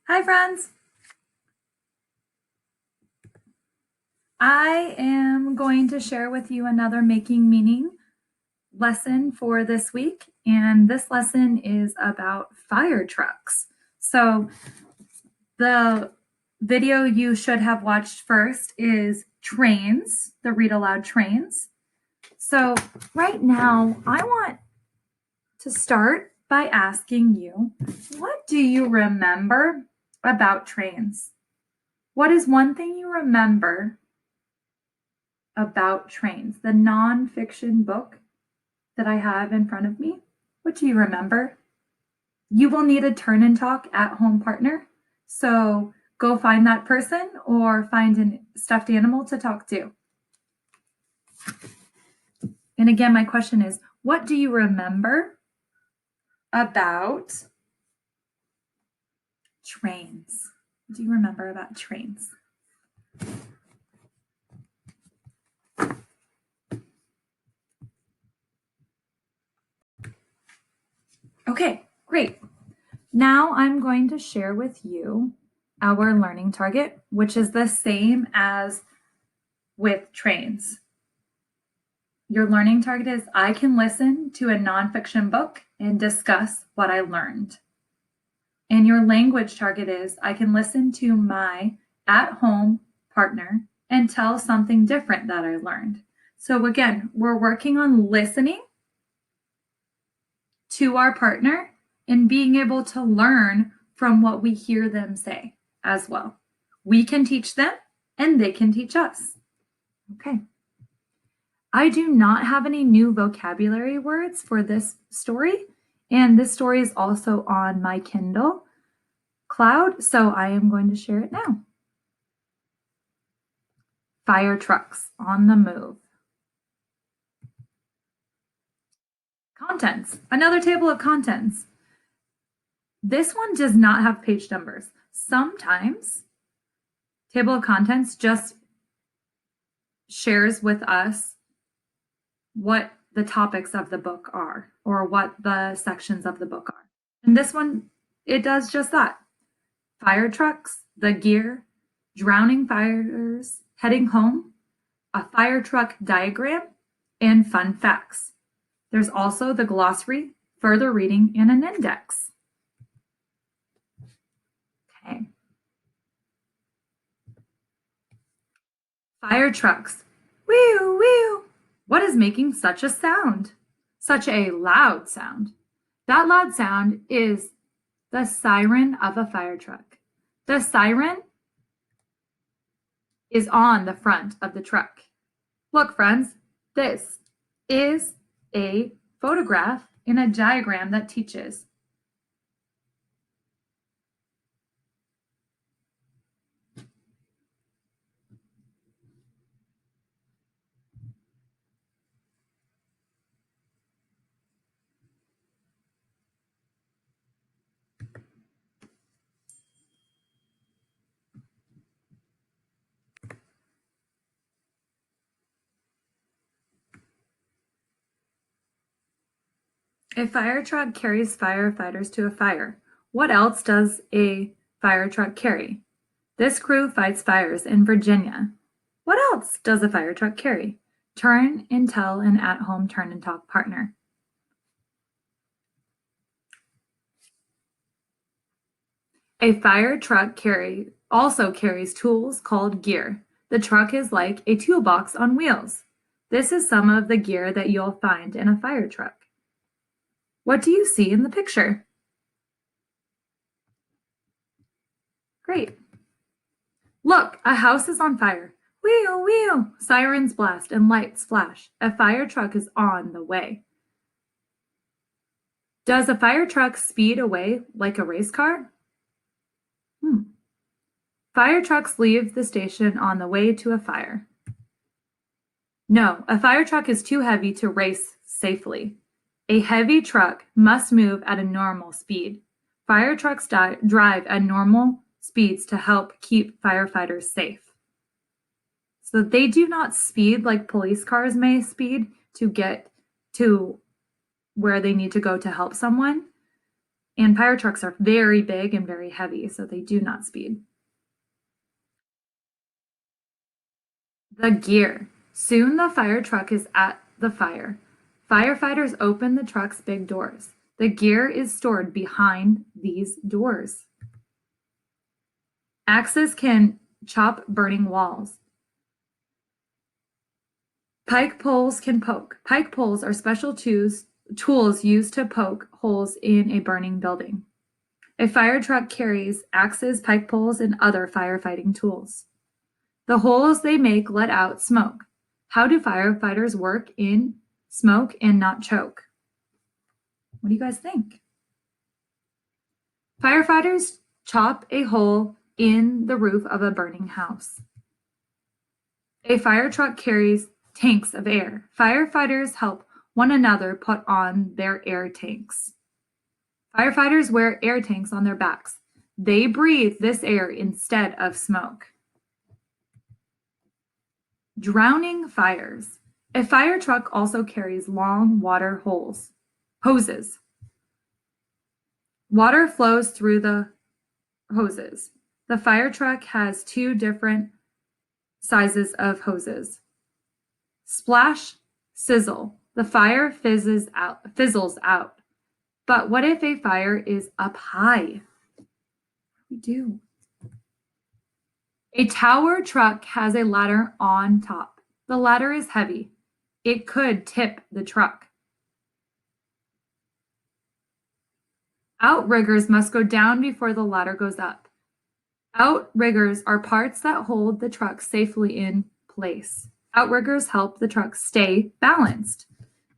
Hi, friends. I am going to share with you another Making Meaning lesson for this week. And this lesson is about fire trucks. So, the video you should have watched first is trains, the read aloud trains. So, right now, I want to start by asking you, what do you remember about trains? What is one thing you remember about trains? The nonfiction book that I have in front of me. What do you remember? You will need a turn and talk at home partner. So go find that person or find a stuffed animal to talk to. And again, my question is, what do you remember about trains? What do you remember about trains? Okay, great. Now I'm going to share with you our learning target, which is the same as with trains. Your learning target is I can listen to a nonfiction book and discuss what I learned. And your language target is I can listen to my at-home partner and tell something different that I learned. So again, we're working on listening to our partner and being able to learn from what we hear them say as well. We can teach them and they can teach us. Okay. I do not have any new vocabulary words for this story, and this story is also on my Kindle Cloud, so I am going to share it now. Fire trucks on the move. Contents, another table of contents. This one does not have page numbers. Sometimes table of contents just shares with us what the topics of the book are or what the sections of the book are. And this one, it does just that. Fire trucks, the gear, drowning fires, heading home, a fire truck diagram, and fun facts. There's also the glossary, further reading, and an index. Okay. Fire trucks. Whew, whew. What is making such a sound? Such a loud sound. That loud sound is the siren of a fire truck. The siren is on the front of the truck. Look, friends, this is a photograph in a diagram that teaches. A fire truck carries firefighters to a fire. What else does a fire truck carry? This crew fights fires in Virginia. What else does a fire truck carry? Turn and tell an at-home turn and talk partner. A fire truck also carries tools called gear. The truck is like a toolbox on wheels. This is some of the gear that you'll find in a fire truck. What do you see in the picture? Great. Look, a house is on fire. Wheel, wheel, sirens blast and lights flash. A fire truck is on the way. Does a fire truck speed away like a race car? Fire trucks leave the station on the way to a fire. No, a fire truck is too heavy to race safely. A heavy truck must move at a normal speed. Fire trucks drive at normal speeds to help keep firefighters safe. So they do not speed like police cars may speed to get to where they need to go to help someone. And fire trucks are very big and very heavy, so they do not speed. The gear. Soon the fire truck is at the fire. Firefighters open the truck's big doors. The gear is stored behind these doors. Axes can chop burning walls. Pike poles can poke. Pike poles are special tools used to poke holes in a burning building. A fire truck carries axes, pike poles, and other firefighting tools. The holes they make let out smoke. How do firefighters work in smoke and not choke? What do you guys think? Firefighters chop a hole in the roof of a burning house. A fire truck carries tanks of air. Firefighters help one another put on their air tanks. Firefighters wear air tanks on their backs. They breathe this air instead of smoke. Drowning fires. A fire truck also carries long water hoses. Water flows through the hoses. The fire truck has two different sizes of hoses. Splash, sizzle. The fire fizzles out. But what if a fire is up high? What do we do? A tower truck has a ladder on top. The ladder is heavy. It could tip the truck. Outriggers must go down before the ladder goes up. Outriggers are parts that hold the truck safely in place. Outriggers help the truck stay balanced.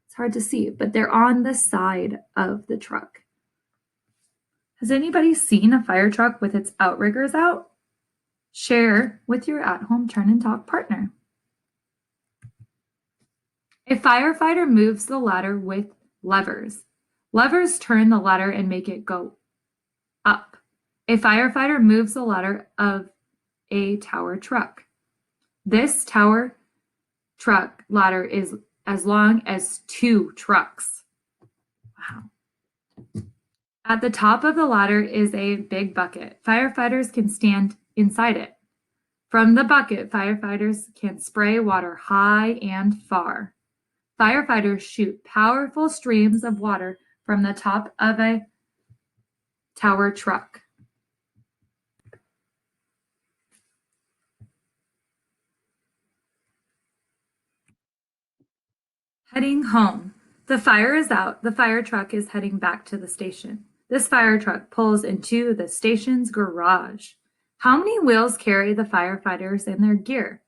It's hard to see, but they're on the side of the truck. Has anybody seen a fire truck with its outriggers out? Share with your at-home turn and talk partner. A firefighter moves the ladder with levers. Levers turn the ladder and make it go up. A firefighter moves the ladder of a tower truck. This tower truck ladder is as long as 2 trucks. Wow. At the top of the ladder is a big bucket. Firefighters can stand inside it. From the bucket, firefighters can spray water high and far. Firefighters shoot powerful streams of water from the top of a tower truck. Heading home. The fire is out. The fire truck is heading back to the station. This fire truck pulls into the station's garage. How many wheels carry the firefighters in their gear?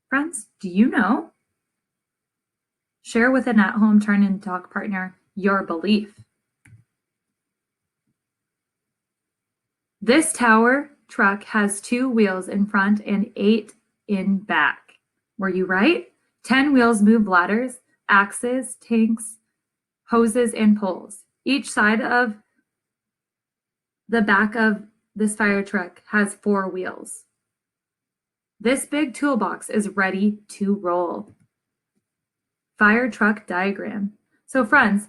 Friends, do you know? Share with an at-home turn and talk partner your belief. This tower truck has 2 wheels in front and 8 in back. Were you right? 10 wheels move ladders, axes, tanks, hoses, and poles. Each side of the back of this fire truck has 4 wheels. This big toolbox is ready to roll. Fire truck diagram. So friends,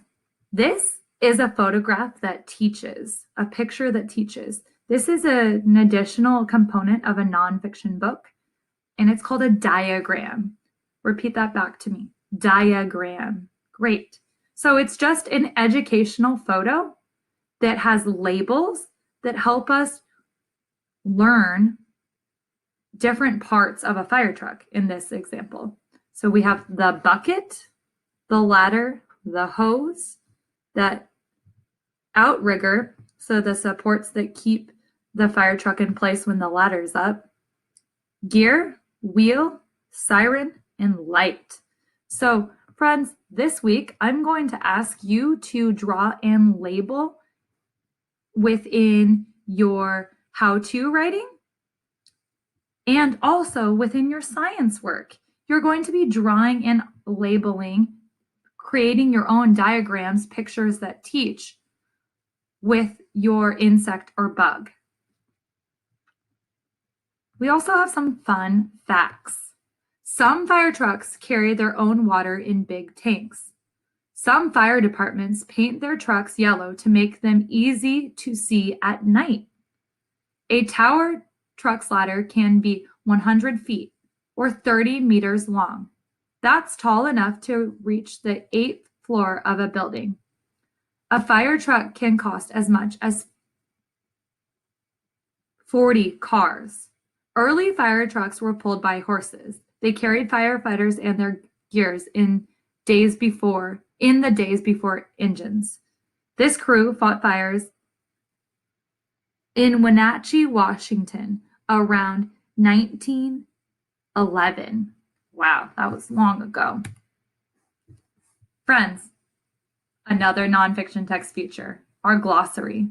this is a photograph that teaches, a picture that teaches. This is an additional component of a nonfiction book, and it's called a diagram. Repeat that back to me. Diagram. Great. So it's just an educational photo that has labels that help us learn different parts of a fire truck in this example. So we have the bucket, the ladder, the hose, that outrigger, so the supports that keep the fire truck in place when the ladder's up, gear, wheel, siren, and light. So friends, this week I'm going to ask you to draw and label within your how-to writing and also within your science work. You're going to be drawing and labeling, creating your own diagrams, pictures that teach with your insect or bug. We also have some fun facts. Some fire trucks carry their own water in big tanks. Some fire departments paint their trucks yellow to make them easy to see at night. A tower truck's ladder can be 100 feet or 30 meters long. That's tall enough to reach the 8th floor of a building. A fire truck can cost as much as 40 cars. Early fire trucks were pulled by horses. They carried firefighters and their gears in the days before engines. This crew fought fires in Wenatchee, Washington around 1911. Wow, that was long ago. Friends, another nonfiction text feature, our glossary.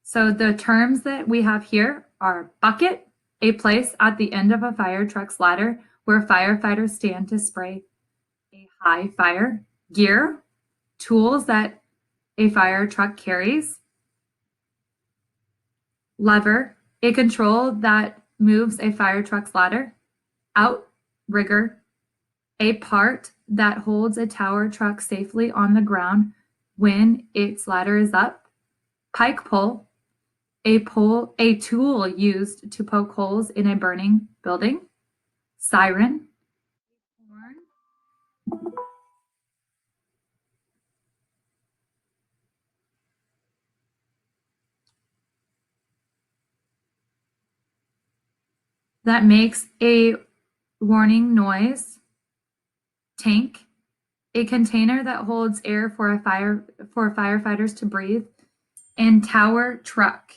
So the terms that we have here are bucket, a place at the end of a fire truck's ladder where firefighters stand to spray a high fire. Gear, tools that a fire truck carries. Lever, a control that moves a fire truck's ladder. Outrigger, a part that holds a tower truck safely on the ground when its ladder is up. Pike pole, a tool used to poke holes in a burning building. Siren, horn, that makes a warning noise. Tank, a container that holds air for firefighters to breathe. And tower truck,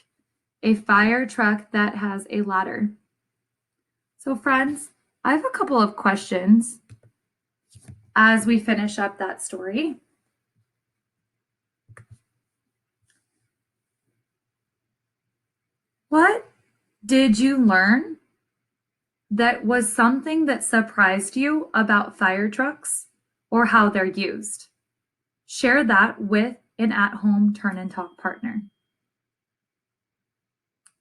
a fire truck that has a ladder. So friends, I have a couple of questions as we finish up that story. What did you learn that was something that surprised you about fire trucks or how they're used? Share that with an at-home turn and talk partner.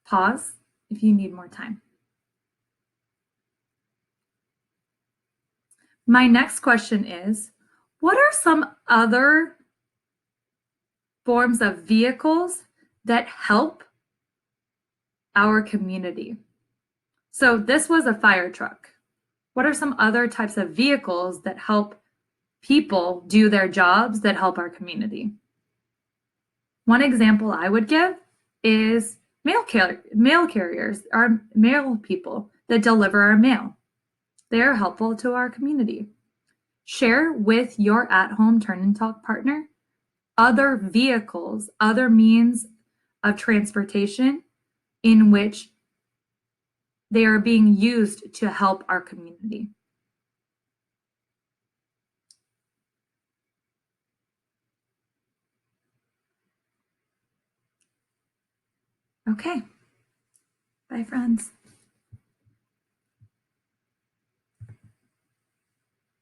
Pause if you need more time. My next question is, what are some other forms of vehicles that help our community? So this was a fire truck. What are some other types of vehicles that help people do their jobs that help our community? One example I would give is mail carriers, our mail people that deliver our mail. They are helpful to our community. Share with your at-home turn and talk partner other vehicles, other means of transportation in which they are being used to help our community. Okay. Bye, friends.